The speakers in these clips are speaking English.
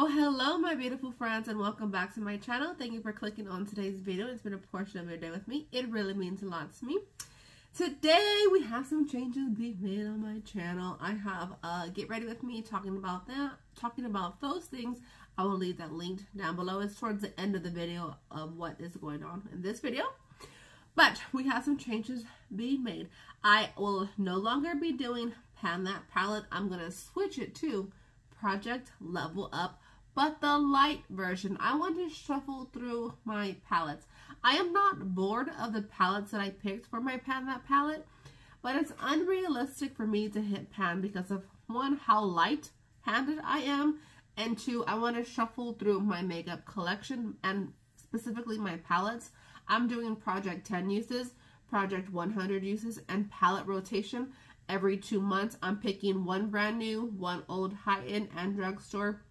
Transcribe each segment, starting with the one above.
Oh, hello my beautiful friends, and welcome back to my channel. Thank you for clicking on today's video. It's been a portion of your day with me. It really means a lot to me. Today we have some changes being made on my channel. I have get ready with me talking about those things. I will leave that linked down below. It's towards the end of the video of what is going on in this video. But we have some changes being made. I will no longer be doing Pan That Palette. I'm going to switch it to Project Level Up, but the light version. I want to shuffle through my palettes. I am not bored of the palettes that I picked for my Pan That palette, but it's unrealistic for me to hit pan because of, one, how light-handed I am, and two, I want to shuffle through my makeup collection and specifically my palettes. I'm doing Project 10 uses, Project 100 uses, and palette rotation. Every 2 months, I'm picking one brand new, one old high-end and drugstore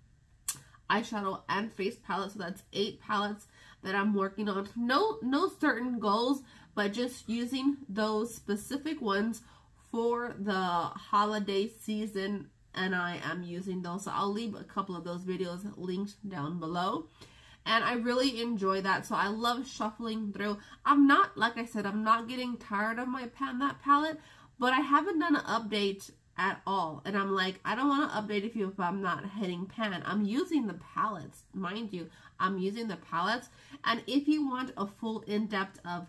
eyeshadow and face palette. So that's 8 palettes that I'm working on. No certain goals, but just using those specific ones for the holiday season, and I am using those. So I'll leave a couple of those videos linked down below. And I really enjoy that. So I love shuffling through. I'm not, like I said, I'm not getting tired of my Pan That palette, but I haven't done an update at all. And I'm like, I don't want to update if I'm not hitting pan. I'm using the palettes. Mind you, I'm using the palettes. And if you want a full in-depth of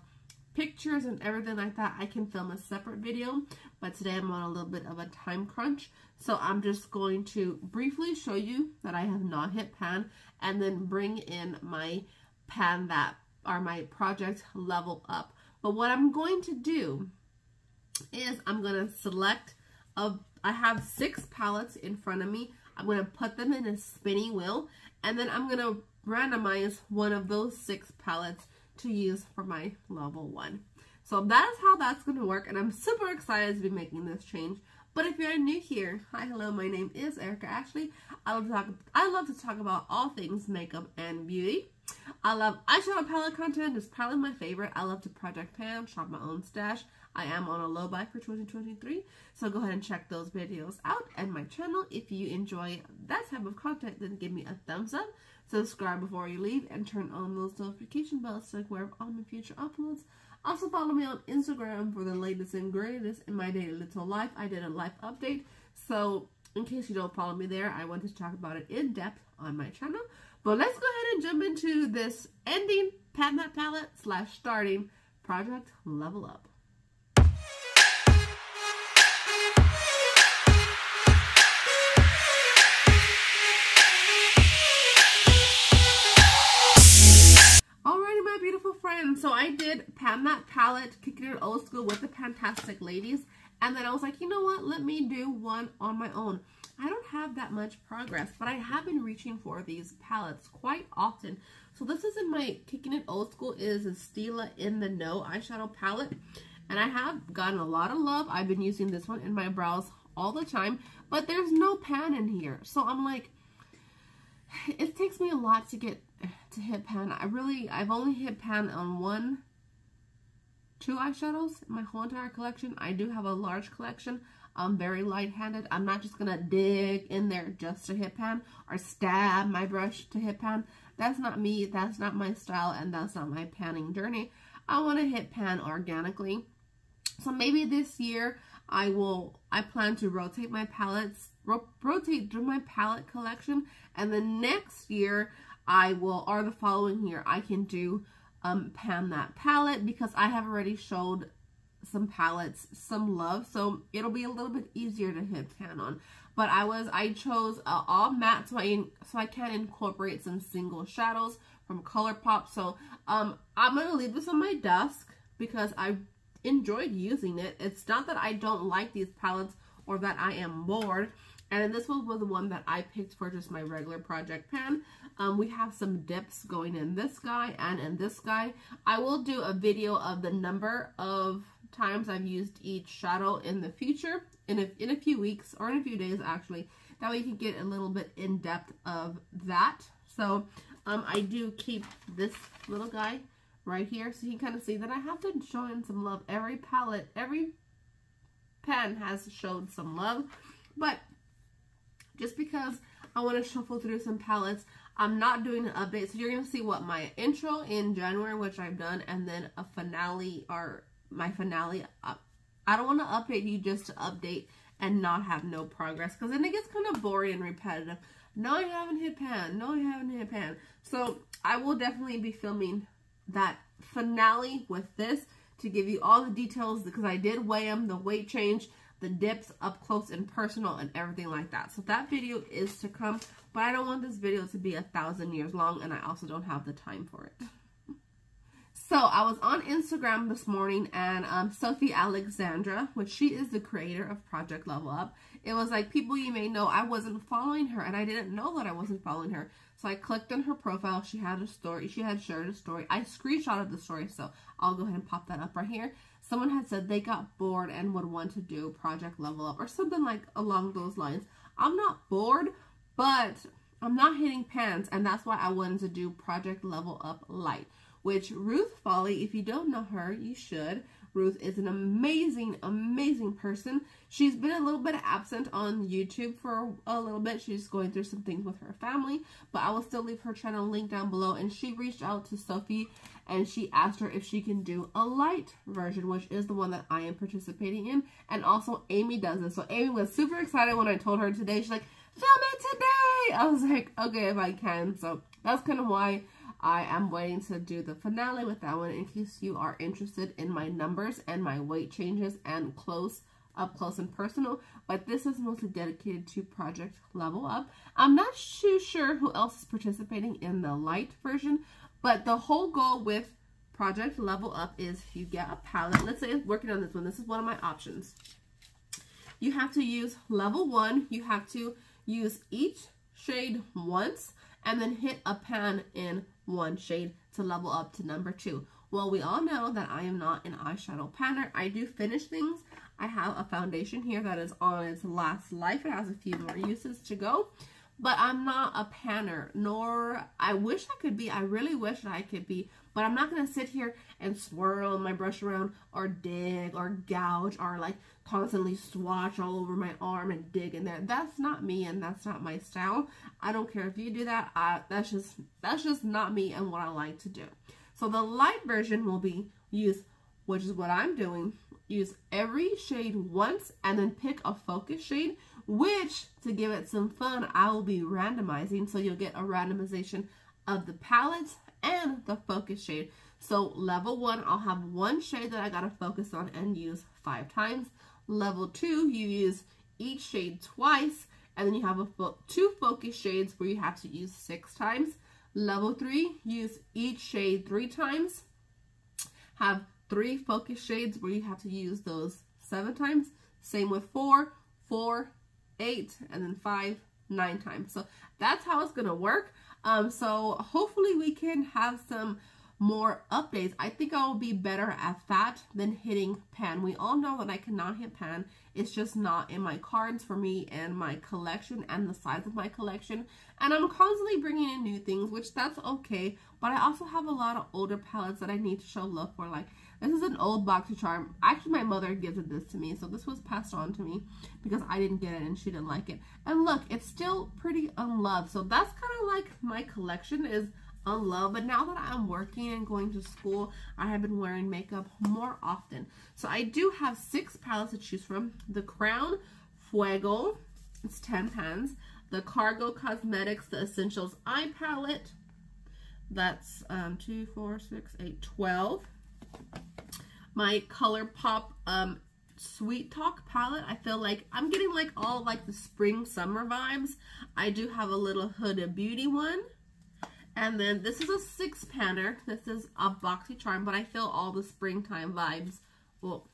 pictures and everything like that, I can film a separate video. But today I'm on a little bit of a time crunch. So I'm just going to briefly show you that I have not hit pan and then bring in my Pan That, or my Project Level Up. But what I'm going to do is I'm going to select, I have 6 palettes in front of me. I'm going to put them in a spinning wheel, and then I'm going to randomize one of those 6 palettes to use for my level 1. So that is how that's going to work, and I'm super excited to be making this change. But if you're new here, hi, hello, my name is Erica Ashley. I love to talk about all things makeup and beauty. I love eyeshadow palette content. It's probably my favorite. I love to project pan, shop my own stash. I am on a low buy for 2023, so go ahead and check those videos out. And my channel, if you enjoy that type of content, then give me a thumbs up, subscribe before you leave, and turn on those notification bells to aware of all my future uploads. Also follow me on Instagram for the latest and greatest in my daily little life. I did a life update, so in case you don't follow me there, I want to talk about it in depth on my channel. But let's go ahead and jump into this ending Pan That palette / starting Project Level Up. Friends, so I did Pan That palette, kicking it old school with the Fantastic Ladies, and then I was like, you know what, let me do one on my own. I don't have that much progress, but I have been reaching for these palettes quite often. So this is in my kicking it old school, is a Stila In The Know eyeshadow palette, and I have gotten a lot of love. I've been using this one in my brows all the time, but there's no pan in here, so I'm like, it takes me a lot to hit pan. I've only hit pan on 2 eyeshadows in my whole entire collection. I do have a large collection. I'm very light-handed. I'm not just gonna dig in there just to hit pan or stab my brush to hit pan. That's not me. That's not my style, and that's not my panning journey. I want to hit pan organically. So maybe this year I plan to rotate my palettes, rotate through my palette collection, and then next year or the following year, I can do Pan That palette, because I have already showed some palettes some love, so it'll be a little bit easier to hit pan on. But I chose all matte, so I can incorporate some single shadows from ColourPop. So I'm gonna leave this on my desk because I enjoyed using it. It's not that I don't like these palettes or that I am bored. And this one was the one that I picked for just my regular project pan. We have some dips going in this guy and in this guy. I will do a video of the number of times I've used each shadow in the future, in a few weeks, or in a few days actually. That way you can get a little bit in depth of that. So I do keep this little guy right here, so you can kind of see that I have been showing some love. Every palette, every pen has showed some love, but just because I want to shuffle through some palettes. I'm not doing an update, so you're going to see what my intro in January, which I've done, and then a finale, or my finale. I don't want to update you just to update and not have no progress, because then it gets kind of boring and repetitive. No, I haven't hit pan. No, I haven't hit pan. So I will definitely be filming that finale with this to give you all the details, because I did weigh them, the weight change, the dips up close and personal, and everything like that. So that video is to come, but I don't want this video to be 1,000 years long, and I also don't have the time for it. So I was on Instagram this morning, and Sophie Alexandra, which she is the creator of Project Level Up, it was like, people you may know, I wasn't following her, and I didn't know that I wasn't following her. So I clicked on her profile. She had a story. She had shared a story. I screenshotted the story, so I'll go ahead and pop that up right here. Someone had said they got bored and would want to do Project Level Up or something like along those lines. I'm not bored, but I'm not hitting pans, and that's why I wanted to do Project Level Up Lite, which Ruth Folly, if you don't know her, you should. Ruth is an amazing, amazing person. She's been a little bit absent on YouTube for a little bit. She's going through some things with her family, but I will still leave her channel link down below. And she reached out to Sophie and she asked her if she can do a light version, which is the one that I am participating in. And also Amy does it. So Amy was super excited when I told her today. She's like, film it today. I was like, okay, if I can. So that's kind of why I am waiting to do the finale with that one, in case you are interested in my numbers and my weight changes and up close and personal. But this is mostly dedicated to Project Level Up. I'm not too sure who else is participating in the light version, but the whole goal with Project Level Up is you get a palette. Let's say I'm working on this one. This is one of my options. You have to use level 1. You have to use each shade once and then hit a pan in one shade to level up to number 2. Well, we all know that I am not an eyeshadow panner. I do finish things. I have a foundation here that is on its last life. It has a few more uses to go, but I'm not a panner, nor I wish I could be. I really wish I could be, but I'm not going to sit here and swirl my brush around or dig or gouge or like constantly swatch all over my arm and dig in there. That's not me, and that's not my style. I don't care if you do that. That's just not me and what I like to do. So the light version will be which is what I'm doing, use every shade once and then pick a focus shade, which, to give it some fun, I will be randomizing. So you'll get a randomization of the palettes and the focus shade. So level 1, I'll have one shade that I gotta focus on and use 5 times. Level 2, you use each shade twice, and then you have 2 focus shades where you have to use 6 times. Level 3, use each shade 3 times. Have 3 focus shades where you have to use those 7 times. Same with 4, 8, and then 5, 9 times. So that's how it's gonna work. So hopefully we can have some more updates. I think I will be better at that than hitting pan. We all know that I cannot hit pan. It's just not in my cards for me and my collection and the size of my collection. And I'm constantly bringing in new things, which that's okay. But I also have a lot of older palettes that I need to show love for. Like, this is an old Boxycharm. Actually, my mother gifted this to me, so this was passed on to me because I didn't get it and she didn't like it. And look, it's still pretty unloved. So that's kind of like my collection is unloved. But now that I'm working and going to school, I have been wearing makeup more often. So I do have 6 palettes to choose from. The Crown Fuego, it's 10 pans. The Cargo Cosmetics, the Essentials Eye Palette, that's 2, 4, 6, 8, 12. My ColourPop Sweet Talk palette. I feel like I'm getting like all like the spring summer vibes. I do have a little Huda Beauty one. And then this is a 6 panner. This is a Boxycharm, but I feel all the springtime vibes. Well,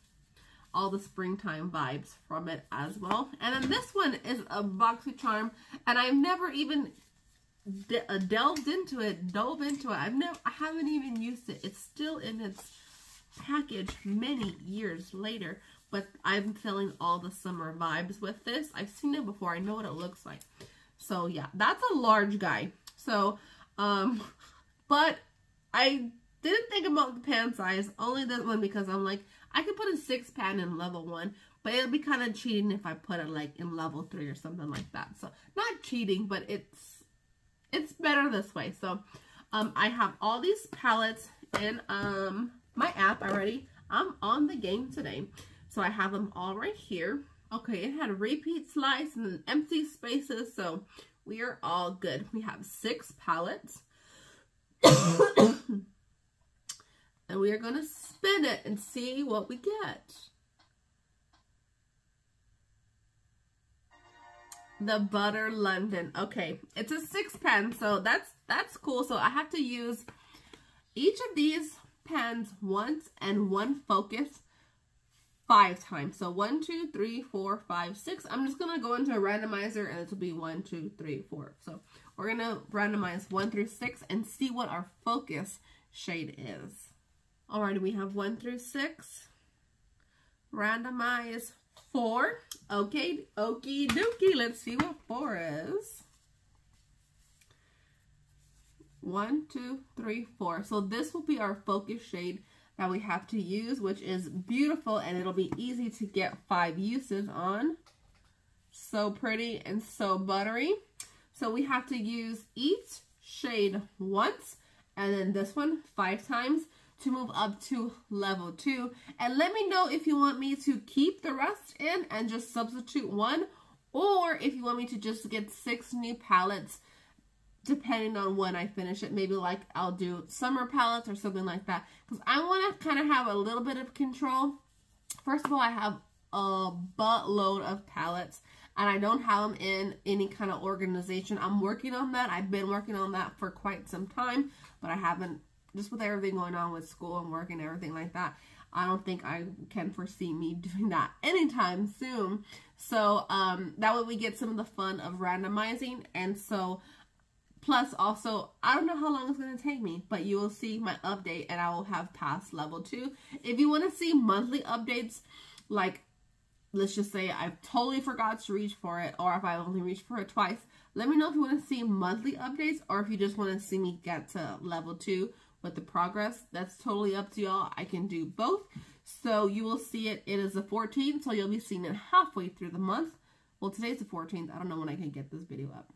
all the springtime vibes from it as well. And then this one is a Boxycharm, and I've never even dove into it. I haven't even used it. It's still in its package many years later, but I'm feeling all the summer vibes with this. I've seen it before. I know what it looks like. So yeah, that's a large guy. So but I didn't think about the pan size, only that one, because I'm like, I could put a 6 pan in level 1, But it'll be kind of cheating if I put it like in level 3 or something like that. So not cheating, but it's better this way. So I have all these palettes in my app already. I'm on the game today. So I have them all right here. Okay, it had a repeat slice and then empty spaces. So we are all good. We have 6 palettes. And we are going to spin it and see what we get. The Butter London. Okay, it's a 6 pen, so that's cool. So I have to use each of these pens once and one focus 5 times. So 1, 2, 3, 4, 5, 6. I'm just gonna go into a randomizer and it will be 1, 2, 3, 4. So we're gonna randomize 1 through 6 and see what our focus shade is. Alrighty, we have 1 through 6. Randomize 4. Okay, okie dokie. Let's see what 4 is. 1, 2, 3, 4. So this will be our focus shade that we have to use, which is beautiful, and it'll be easy to get 5 uses on. So pretty and so buttery. So we have to use each shade once, and then this one 5 times to move up to level 2. And let me know if you want me to keep the rest in and just substitute 1, or if you want me to just get 6 new palettes depending on when I finish it. Maybe like I'll do summer palettes or something like that, because I want to kind of have a little bit of control. First of all, I have a buttload of palettes and I don't have them in any kind of organization. I'm working on that. I've been working on that for quite some time, but I haven't, just with everything going on with school and work and everything like that, I don't think I can foresee me doing that anytime soon. So that way we get some of the fun of randomizing. And so plus also, I don't know how long it's going to take me, but you will see my update and I will have passed level 2. If you want to see monthly updates, like let's just say I totally forgot to reach for it, or if I only reached for it twice, let me know if you want to see monthly updates or if you just want to see me get to level 2 with the progress. That's totally up to y'all. I can do both. So you will see it. It is the 14th, so you'll be seeing it halfway through the month. Well, today's the 14th. I don't know when I can get this video up,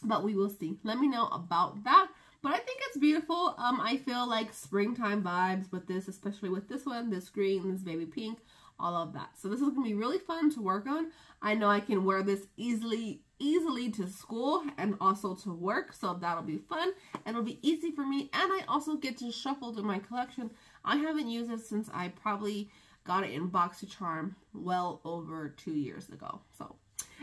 but we will see. Let me know about that. But I think it's beautiful. I feel like springtime vibes with this, especially with this one, this green, this baby pink, all of that. So this is going to be really fun to work on. I know I can wear this easily to school and also to work, so that'll be fun and it'll be easy for me. And I also get to shuffle through my collection. I haven't used it since I probably got it in BoxyCharm well over 2 years ago. So,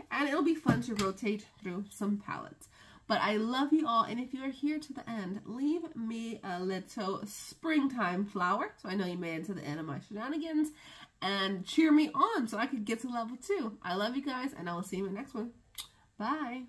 and it'll be fun to rotate through some palettes. But I love you all, and if you are here to the end, leave me a little springtime flower so I know you made it to the end of my shenanigans, and cheer me on so I could get to level 2. I love you guys, and I will see you in the next one. Bye.